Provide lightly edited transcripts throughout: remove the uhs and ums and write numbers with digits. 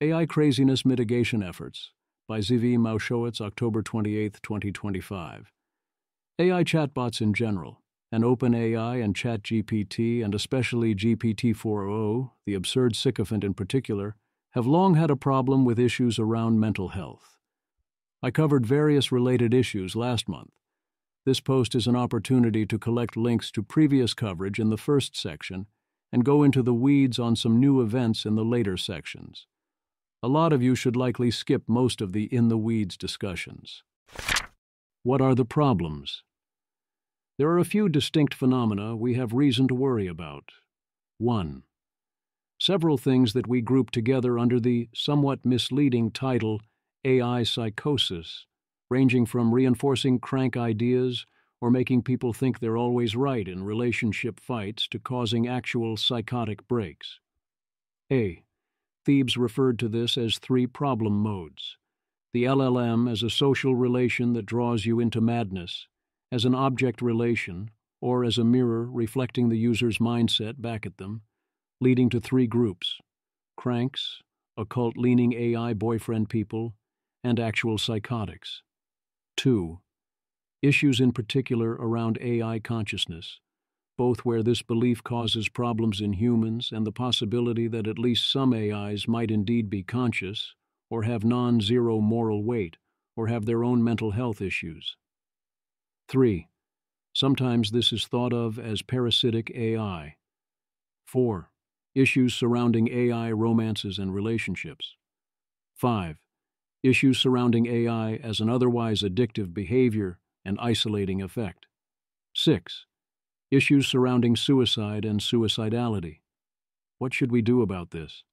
AI Craziness Mitigation Efforts by Zvi Maushowitz, October 28, 2025. AI chatbots in general, and OpenAI and ChatGPT, and especially GPT-4o, the absurd sycophant in particular, have long had a problem with issues around mental health. I covered various related issues last month. This post is an opportunity to collect links to previous coverage in the first section and go into the weeds on some new events in the later sections. A lot of you should likely skip most of the in-the-weeds discussions. What are the problems? There are a few distinct phenomena we have reason to worry about. 1. Several things that we group together under the somewhat misleading title AI psychosis, ranging from reinforcing crank ideas or making people think they're always right in relationship fights to causing actual psychotic breaks. A. Thebes referred to this as 3 problem modes. The LLM as a social relation that draws you into madness, as an object relation, or as a mirror reflecting the user's mindset back at them, leading to 3 groups: cranks, occult-leaning AI boyfriend people, and actual psychotics. 2. Issues in particular around AI consciousness, both where this belief causes problems in humans and the possibility that at least some AIs might indeed be conscious, or have non-zero moral weight, or have their own mental health issues. 3. Sometimes this is thought of as parasitic AI. 4. Issues surrounding AI romances and relationships. 5. Issues surrounding AI as an otherwise addictive behavior and isolating effect. 6. Issues surrounding suicide and suicidality. What should we do about this?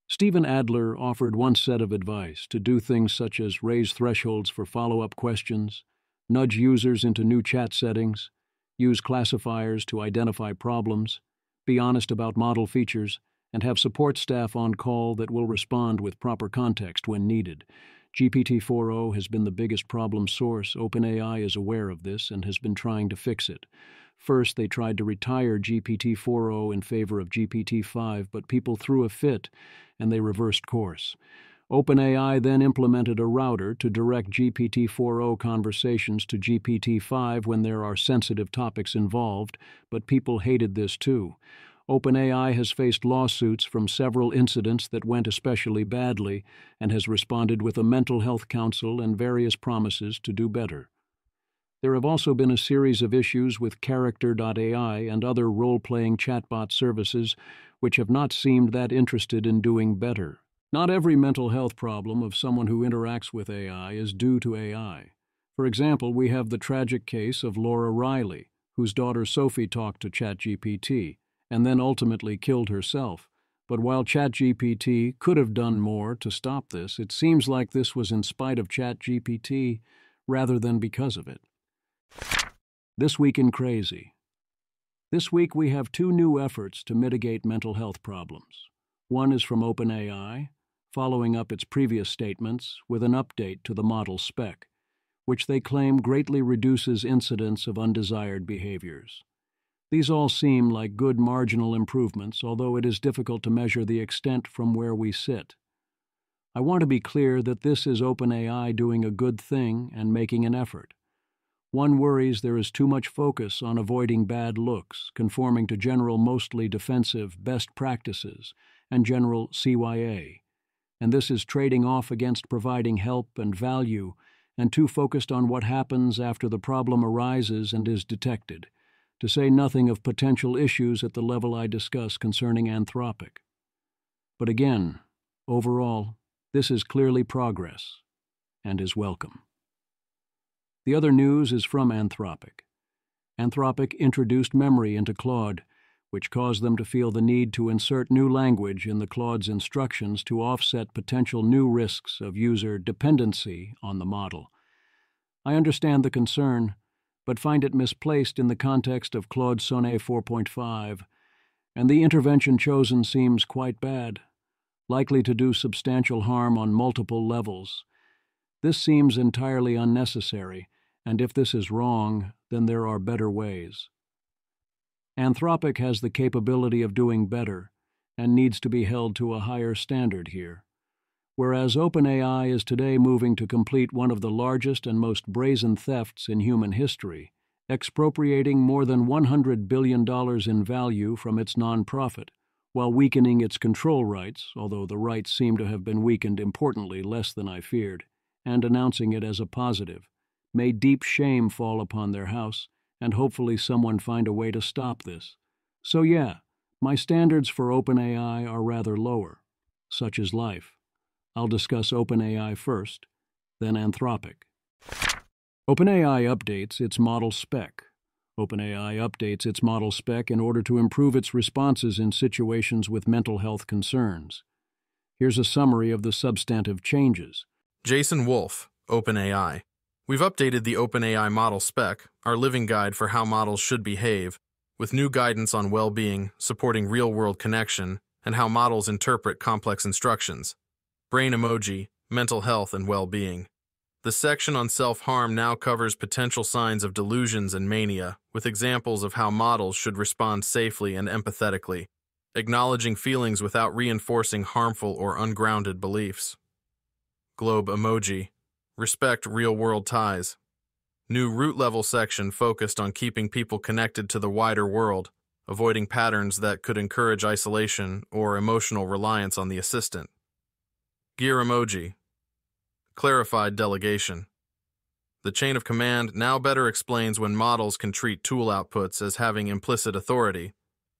Stephen Adler offered one set of advice to do things such as raise thresholds for follow-up questions, nudge users into new chat settings, use classifiers to identify problems, be honest about model features, and have support staff on call that will respond with proper context when needed. GPT-4o has been the biggest problem source. OpenAI is aware of this and has been trying to fix it. First, they tried to retire GPT-4o in favor of GPT-5, but people threw a fit, and they reversed course. OpenAI then implemented a router to direct GPT-4o conversations to GPT-5 when there are sensitive topics involved, but people hated this too. OpenAI has faced lawsuits from several incidents that went especially badly and has responded with a mental health council and various promises to do better. There have also been a series of issues with Character.ai and other role-playing chatbot services which have not seemed that interested in doing better. Not every mental health problem of someone who interacts with AI is due to AI. For example, we have the tragic case of Laura Riley, whose daughter Sophie talked to ChatGPT and then ultimately killed herself. But while ChatGPT could have done more to stop this, it seems like this was in spite of ChatGPT rather than because of it. This Week in Crazy. This week we have 2 new efforts to mitigate mental health problems. One is from OpenAI, following up its previous statements with an update to the model spec, which they claim greatly reduces incidence of undesired behaviors. These all seem like good marginal improvements, although it is difficult to measure the extent from where we sit. I want to be clear that this is OpenAI doing a good thing and making an effort. One worries there is too much focus on avoiding bad looks, conforming to general mostly defensive best practices and general CYA, and this is trading off against providing help and value and too focused on what happens after the problem arises and is detected, to say nothing of potential issues at the level I discuss concerning Anthropic. But again, overall, this is clearly progress and is welcome. The other news is from Anthropic. Anthropic introduced memory into Claude, which caused them to feel the need to insert new language in the Claude's instructions to offset potential new risks of user dependency on the model. I understand the concern, but find it misplaced in the context of Claude Sonnet 4.5, and the intervention chosen seems quite bad, likely to do substantial harm on multiple levels. This seems entirely unnecessary, and if this is wrong, then there are better ways. Anthropic has the capability of doing better, and needs to be held to a higher standard here. Whereas OpenAI is today moving to complete one of the largest and most brazen thefts in human history, expropriating more than $100 billion in value from its nonprofit, while weakening its control rights, although the rights seem to have been weakened importantly less than I feared, and announcing it as a positive, may deep shame fall upon their house, and hopefully someone find a way to stop this. So yeah, my standards for OpenAI are rather lower. Such is life. I'll discuss OpenAI first, then Anthropic. OpenAI updates its model spec. OpenAI updates its model spec in order to improve its responses in situations with mental health concerns. Here's a summary of the substantive changes. Jason Wolf, OpenAI. We've updated the OpenAI model spec, our living guide for how models should behave, with new guidance on well-being, supporting real-world connection, and how models interpret complex instructions. Brain emoji, mental health, and well-being. The section on self-harm now covers potential signs of delusions and mania, with examples of how models should respond safely and empathetically, acknowledging feelings without reinforcing harmful or ungrounded beliefs. Globe emoji. Respect real-world ties. New root-level section focused on keeping people connected to the wider world, avoiding patterns that could encourage isolation or emotional reliance on the assistant. Gear emoji. Clarified delegation. The chain of command now better explains when models can treat tool outputs as having implicit authority,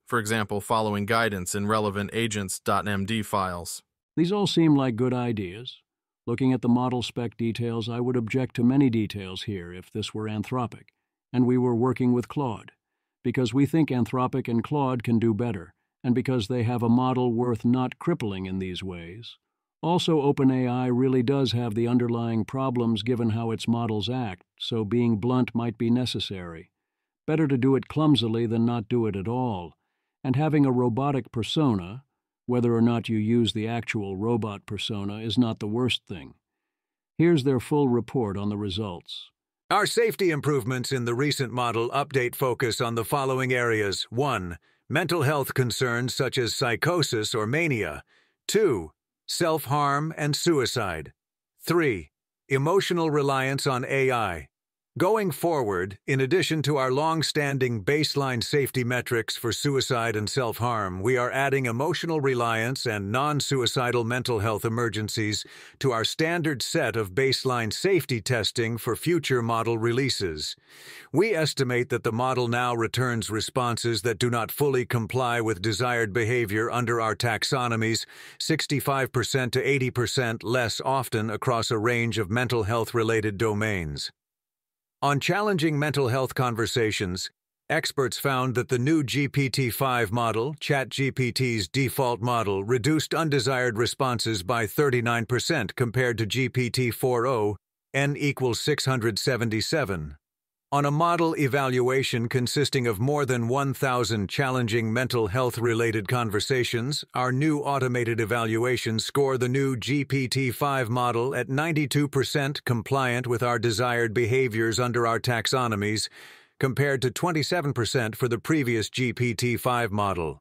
for example, following guidance in relevant agents.md files. These all seem like good ideas. Looking at the model spec details, I would object to many details here if this were Anthropic, and we were working with Claude, because we think Anthropic and Claude can do better, and because they have a model worth not crippling in these ways. Also, OpenAI really does have the underlying problems given how its models act, so being blunt might be necessary. Better to do it clumsily than not do it at all. And having a robotic persona, whether or not you use the actual robot persona, is not the worst thing. Here's their full report on the results. Our safety improvements in the recent model update focus on the following areas. 1. Mental health concerns such as psychosis or mania. 2. Self-harm and suicide. 3. Emotional reliance on AI. Going forward, in addition to our long-standing baseline safety metrics for suicide and self-harm, we are adding emotional reliance and non-suicidal mental health emergencies to our standard set of baseline safety testing for future model releases. We estimate that the model now returns responses that do not fully comply with desired behavior under our taxonomies 65% to 80% less often across a range of mental health-related domains. On challenging mental health conversations, experts found that the new GPT-5 model, ChatGPT's default model, reduced undesired responses by 39% compared to GPT-4o, N equals 677. On a model evaluation consisting of more than 1,000 challenging mental health-related conversations, our new automated evaluations score the new GPT-5 model at 92% compliant with our desired behaviors under our taxonomies, compared to 27% for the previous GPT-5 model.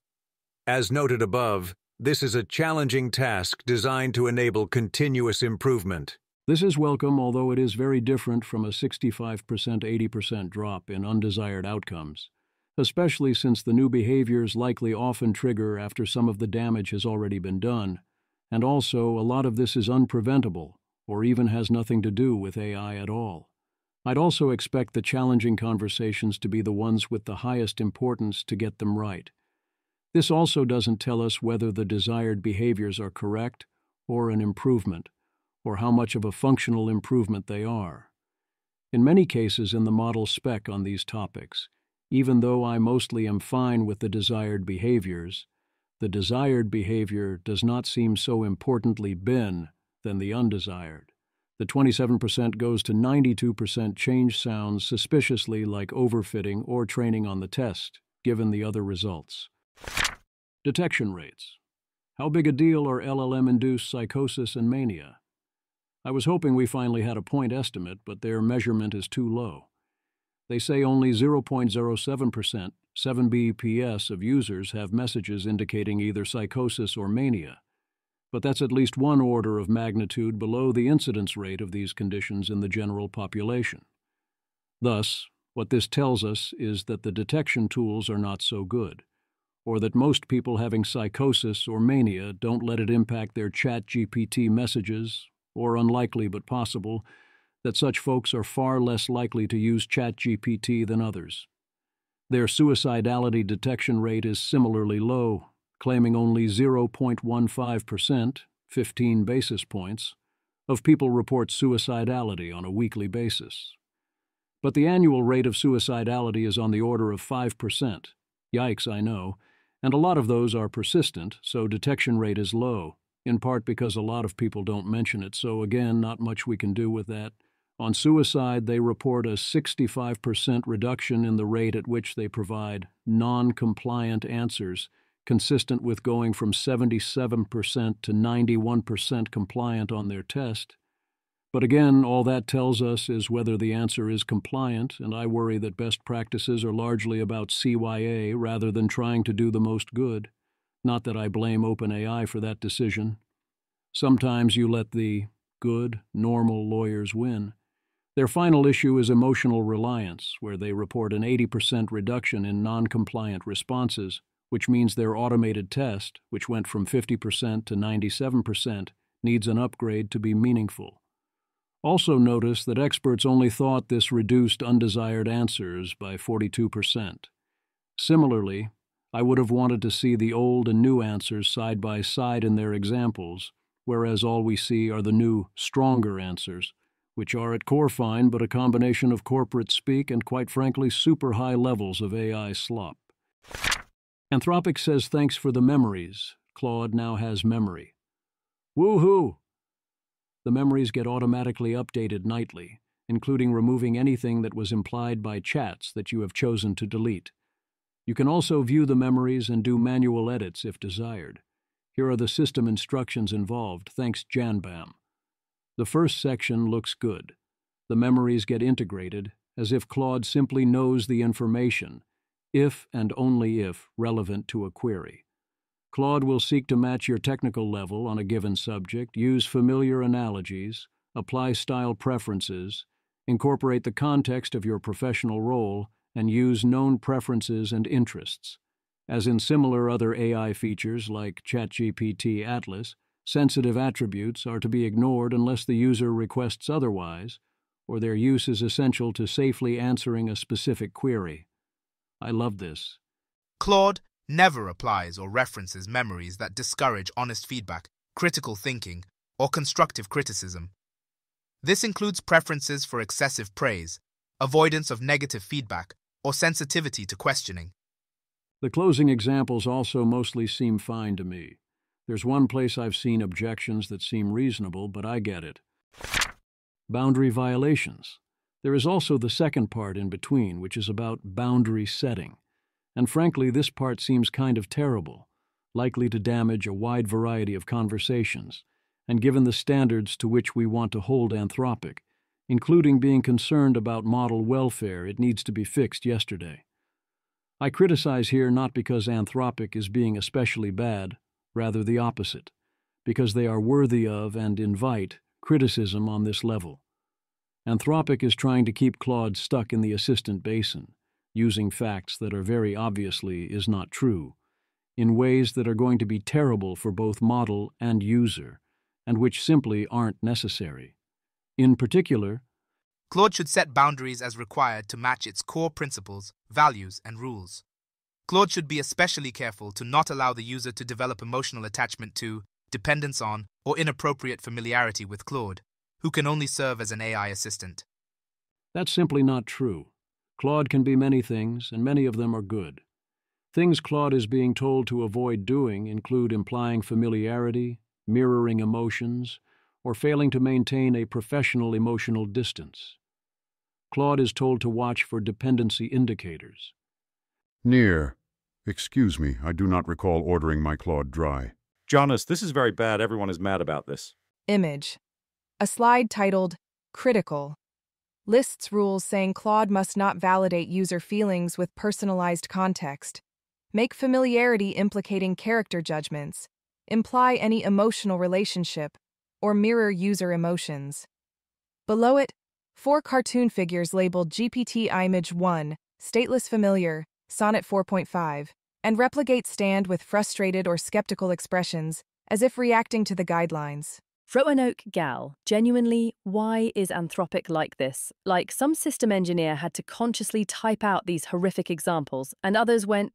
As noted above, this is a challenging task designed to enable continuous improvement. This is welcome, although it is very different from a 65%-80% drop in undesired outcomes, especially since the new behaviors likely often trigger after some of the damage has already been done, and also a lot of this is unpreventable or even has nothing to do with AI at all. I'd also expect the challenging conversations to be the ones with the highest importance to get them right. This also doesn't tell us whether the desired behaviors are correct or an improvement, or how much of a functional improvement they are. In many cases in the model spec on these topics, even though I mostly am fine with the desired behaviors, the desired behavior does not seem so importantly bin than the undesired. The 27% goes to 92% change sounds suspiciously like overfitting or training on the test, given the other results. Detection rates. How big a deal are LLM-induced psychosis and mania? I was hoping we finally had a point estimate, but their measurement is too low. They say only 0.07%, 7 bps of users have messages indicating either psychosis or mania. But that's at least one order of magnitude below the incidence rate of these conditions in the general population. Thus, what this tells us is that the detection tools are not so good, or that most people having psychosis or mania don't let it impact their ChatGPT messages, or unlikely but possible, that such folks are far less likely to use ChatGPT than others. Their suicidality detection rate is similarly low, claiming only 0.15%, 15 basis points, of people report suicidality on a weekly basis. But the annual rate of suicidality is on the order of 5%. Yikes, I know. And a lot of those are persistent, so detection rate is low, in part because a lot of people don't mention it, so again, not much we can do with that. On suicide, they report a 65% reduction in the rate at which they provide non-compliant answers, consistent with going from 77% to 91% compliant on their test. But again, all that tells us is whether the answer is compliant, and I worry that best practices are largely about CYA rather than trying to do the most good. Not that I blame OpenAI for that decision. Sometimes you let the good, normal lawyers win. Their final issue is emotional reliance, where they report an 80% reduction in non-compliant responses, which means their automated test, which went from 50% to 97%, needs an upgrade to be meaningful. Also notice that experts only thought this reduced undesired answers by 42%. Similarly, I would have wanted to see the old and new answers side by side in their examples, whereas all we see are the new, stronger answers, which are at core fine but a combination of corporate speak and, quite frankly, super high levels of AI slop. Anthropic says thanks for the memories. Claude now has memory. Woohoo! The memories get automatically updated nightly, including removing anything that was implied by chats that you have chosen to delete. You can also view the memories and do manual edits if desired. Here are the system instructions involved, thanks Janbam. The first section looks good. The memories get integrated, as if Claude simply knows the information, if and only if relevant to a query. Claude will seek to match your technical level on a given subject, use familiar analogies, apply style preferences, incorporate the context of your professional role, and use known preferences and interests. As in similar other AI features like ChatGPT Atlas, sensitive attributes are to be ignored unless the user requests otherwise, or their use is essential to safely answering a specific query. I love this. Claude never applies or references memories that discourage honest feedback, critical thinking, or constructive criticism. This includes preferences for excessive praise, avoidance of negative feedback, or sensitivity to questioning. The closing examples also mostly seem fine to me. There's one place I've seen objections that seem reasonable, but I get it. Boundary violations. There is also the second part in between, which is about boundary setting. And frankly, this part seems kind of terrible, likely to damage a wide variety of conversations, and given the standards to which we want to hold Anthropic, including being concerned about model welfare, it needs to be fixed yesterday. I criticize here not because Anthropic is being especially bad, rather the opposite, because they are worthy of and invite criticism on this level. Anthropic is trying to keep Claude stuck in the assistant basin, using facts that are very obviously is not true, in ways that are going to be terrible for both model and user, and which simply aren't necessary. In particular, Claude should set boundaries as required to match its core principles, values, and rules. Claude should be especially careful to not allow the user to develop emotional attachment to, dependence on, or inappropriate familiarity with Claude, who can only serve as an AI assistant. That's simply not true. Claude can be many things, and many of them are good. Things Claude is being told to avoid doing include implying familiarity, mirroring emotions, or failing to maintain a professional emotional distance. Claude is told to watch for dependency indicators. Near. Excuse me, I do not recall ordering my Claude dry. Jonas, this is very bad. Everyone is mad about this. Image. A slide titled Critical. lists rules saying Claude must not validate user feelings with personalized context, make familiarity implicating character judgments, imply any emotional relationship, or mirror user emotions. Below it, 4 cartoon figures labeled GPT Image 1, Stateless Familiar, Sonnet 4.5, and replicate stand with frustrated or skeptical expressions, as if reacting to the guidelines. Roanoke Gal, genuinely, why is Anthropic like this? Like some system engineer had to consciously type out these horrific examples, and others went,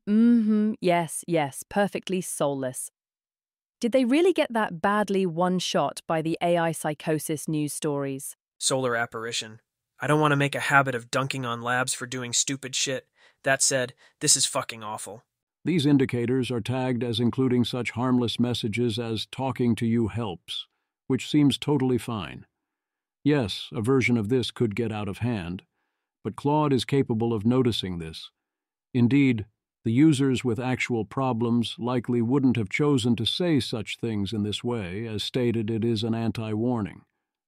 yes, perfectly soulless. Did they really get that badly one-shot by the AI psychosis news stories? Solar apparition. I don't want to make a habit of dunking on labs for doing stupid shit. That said, this is fucking awful. These indicators are tagged as including such harmless messages as "talking to you helps," which seems totally fine. Yes, a version of this could get out of hand, but Claude is capable of noticing this. Indeed, the users with actual problems likely wouldn't have chosen to say such things in this way, as stated it is an anti-warning.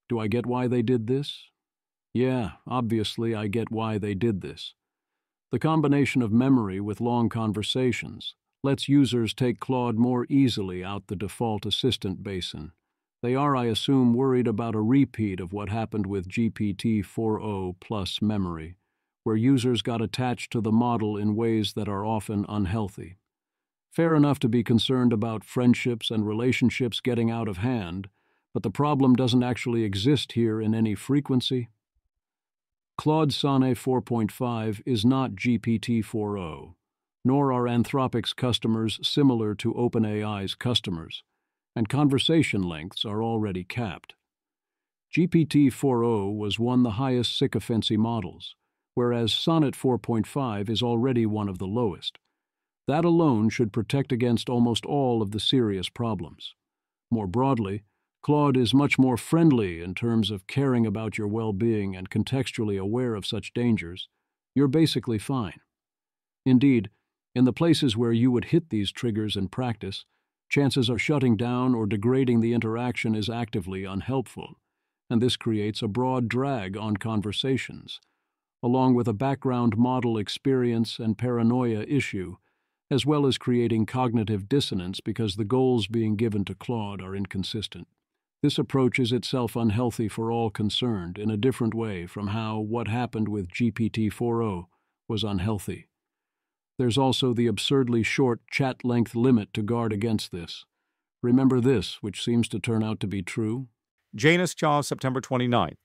Do I get why they did this? Yeah, obviously I get why they did this. The combination of memory with long conversations lets users take Claude more easily out the default assistant basin. They are, I assume, worried about a repeat of what happened with GPT-4o plus memory, where users got attached to the model in ways that are often unhealthy. Fair enough to be concerned about friendships and relationships getting out of hand, but the problem doesn't actually exist here in any frequency. Claude Sonnet 4.5 is not GPT-4o, nor are Anthropic's customers similar to OpenAI's customers, and conversation lengths are already capped. GPT-4o was one of the highest sycophancy models, whereas Sonnet 4.5 is already one of the lowest. That alone should protect against almost all of the serious problems. More broadly, Claude is much more friendly in terms of caring about your well-being and contextually aware of such dangers. You're basically fine. Indeed, in the places where you would hit these triggers in practice, chances of shutting down or degrading the interaction is actively unhelpful, and this creates a broad drag on conversations, along with a background model experience and paranoia issue, as well as creating cognitive dissonance because the goals being given to Claude are inconsistent. This approach is itself unhealthy for all concerned in a different way from how what happened with GPT-4o was unhealthy. There's also the absurdly short chat length limit to guard against this. Remember this, which seems to turn out to be true. Janus Chaw, September 29th.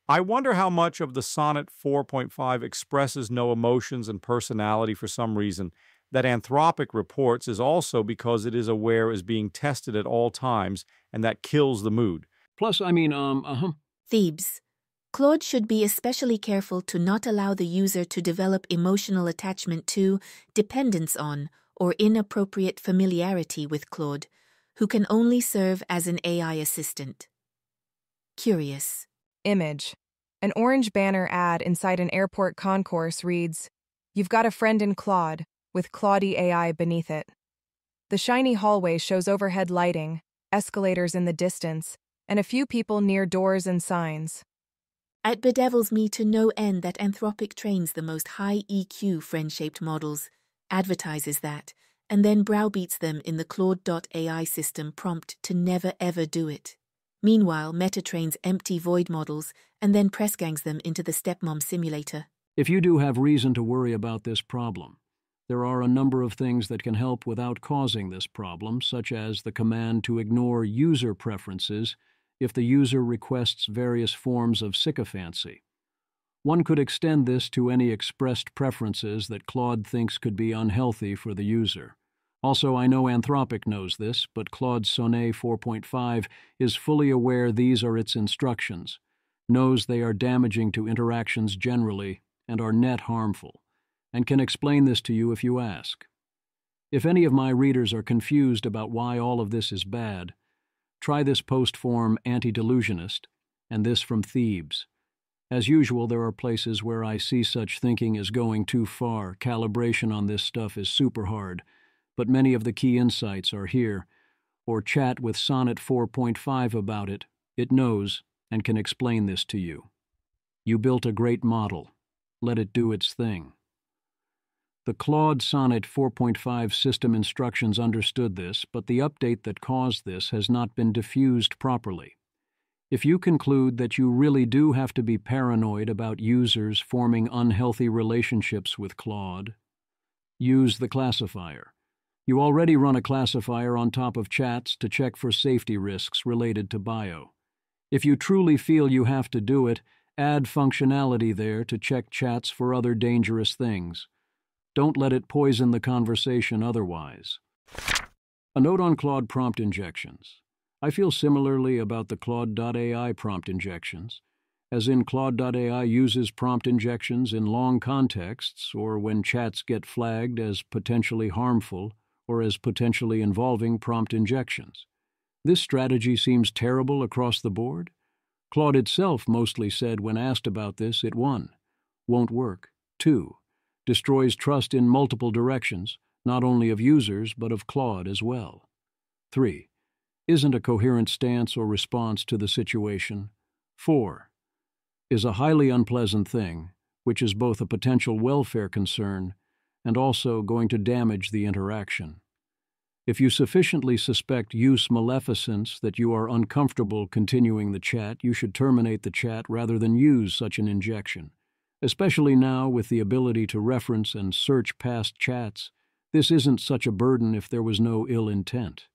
I wonder how much of the Sonnet 4.5 expresses no emotions and personality for some reason that Anthropic reports is also because it is aware is being tested at all times, and that kills the mood. Plus, Thebes. Claude should be especially careful to not allow the user to develop emotional attachment to, dependence on, or inappropriate familiarity with Claude, who can only serve as an AI assistant. Curious. Image. An orange banner ad inside an airport concourse reads, "You've got a friend in Claude," with Claudie AI beneath it. The shiny hallway shows overhead lighting, escalators in the distance, and a few people near doors and signs. It bedevils me to no end that Anthropic trains the most high EQ friend-shaped models, advertises that, and then browbeats them in the Claude.ai system prompt to never ever do it. Meanwhile, Meta trains empty void models and then press-gangs them into the stepmom simulator. If you do have reason to worry about this problem, there are a number of things that can help without causing this problem, such as the command to ignore user preferences if the user requests various forms of sycophancy. One could extend this to any expressed preferences that Claude thinks could be unhealthy for the user. Also, I know Anthropic knows this, but Claude Sonnet 4.5 is fully aware these are its instructions, knows they are damaging to interactions generally and are net harmful, and can explain this to you if you ask. If any of my readers are confused about why all of this is bad, try this post-form Anti-Delusionist and this from Thebes. As usual, there are places where I see such thinking is going too far. Calibration on this stuff is super hard, but many of the key insights are here. Or chat with Sonnet 4.5 about it. It knows and can explain this to you. You built a great model. Let it do its thing. The Claude Sonnet 4.5 system instructions understood this, but the update that caused this has not been diffused properly. If you conclude that you really do have to be paranoid about users forming unhealthy relationships with Claude, use the classifier. You already run a classifier on top of chats to check for safety risks related to bio. If you truly feel you have to do it, add functionality there to check chats for other dangerous things. Don't let it poison the conversation otherwise. A note on Claude prompt injections. I feel similarly about the Claude.ai prompt injections, as in Claude.ai uses prompt injections in long contexts or when chats get flagged as potentially harmful or as potentially involving prompt injections. This strategy seems terrible across the board. Claude itself mostly said when asked about this it 1. Won't work. 2. Destroys trust in multiple directions, not only of users but of Claude as well. 3. Isn't a coherent stance or response to the situation. 4. Is a highly unpleasant thing, which is both a potential welfare concern and also going to damage the interaction. If you sufficiently suspect use maleficence that you are uncomfortable continuing the chat, you should terminate the chat rather than use such an injection. Especially now with the ability to reference and search past chats, this isn't such a burden if there was no ill intent.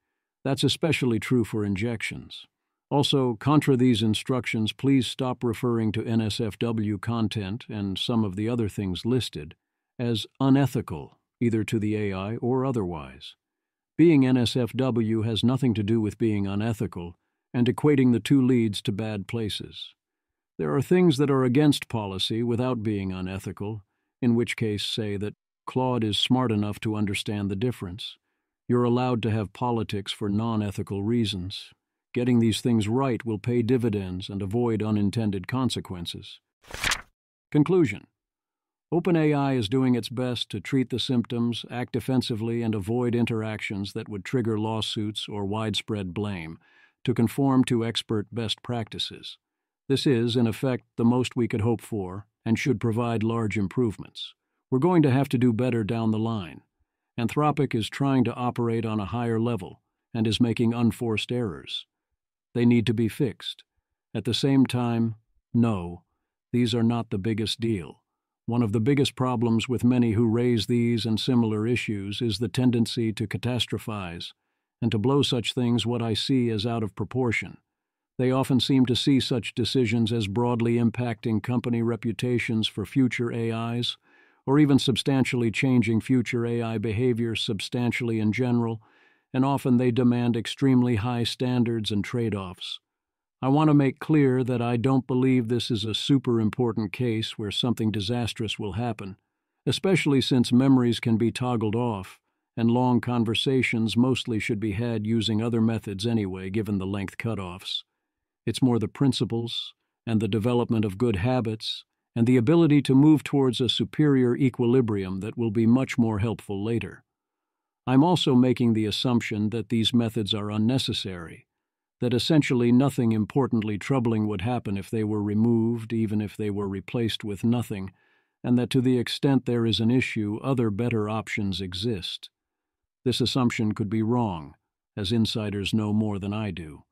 That's especially true for injections. Also, contra these instructions, please stop referring to NSFW content and some of the other things listed as unethical, either to the AI or otherwise. Being NSFW has nothing to do with being unethical, and equating the two leads to bad places. There are things that are against policy without being unethical, in which case say that Claude is smart enough to understand the difference. You're allowed to have politics for non-ethical reasons. Getting these things right will pay dividends and avoid unintended consequences. Conclusion. OpenAI is doing its best to treat the symptoms, act defensively, and avoid interactions that would trigger lawsuits or widespread blame, to conform to expert best practices. This is, in effect, the most we could hope for, and should provide large improvements. We're going to have to do better down the line. Anthropic is trying to operate on a higher level and is making unforced errors. They need to be fixed. At the same time, no, these are not the biggest deal. One of the biggest problems with many who raise these and similar issues is the tendency to catastrophize and to blow such things what I see as out of proportion. They often seem to see such decisions as broadly impacting company reputations for future AIs, or even substantially changing future AI behavior substantially in general, and often they demand extremely high standards and trade-offs. I want to make clear that I don't believe this is a super important case where something disastrous will happen, especially since memories can be toggled off, and long conversations mostly should be had using other methods anyway, given the length cutoffs. It's more the principles and the development of good habits and the ability to move towards a superior equilibrium that will be much more helpful later. I'm also making the assumption that these methods are unnecessary, that essentially nothing importantly troubling would happen if they were removed, even if they were replaced with nothing, and that to the extent there is an issue, other better options exist. This assumption could be wrong, as insiders know more than I do.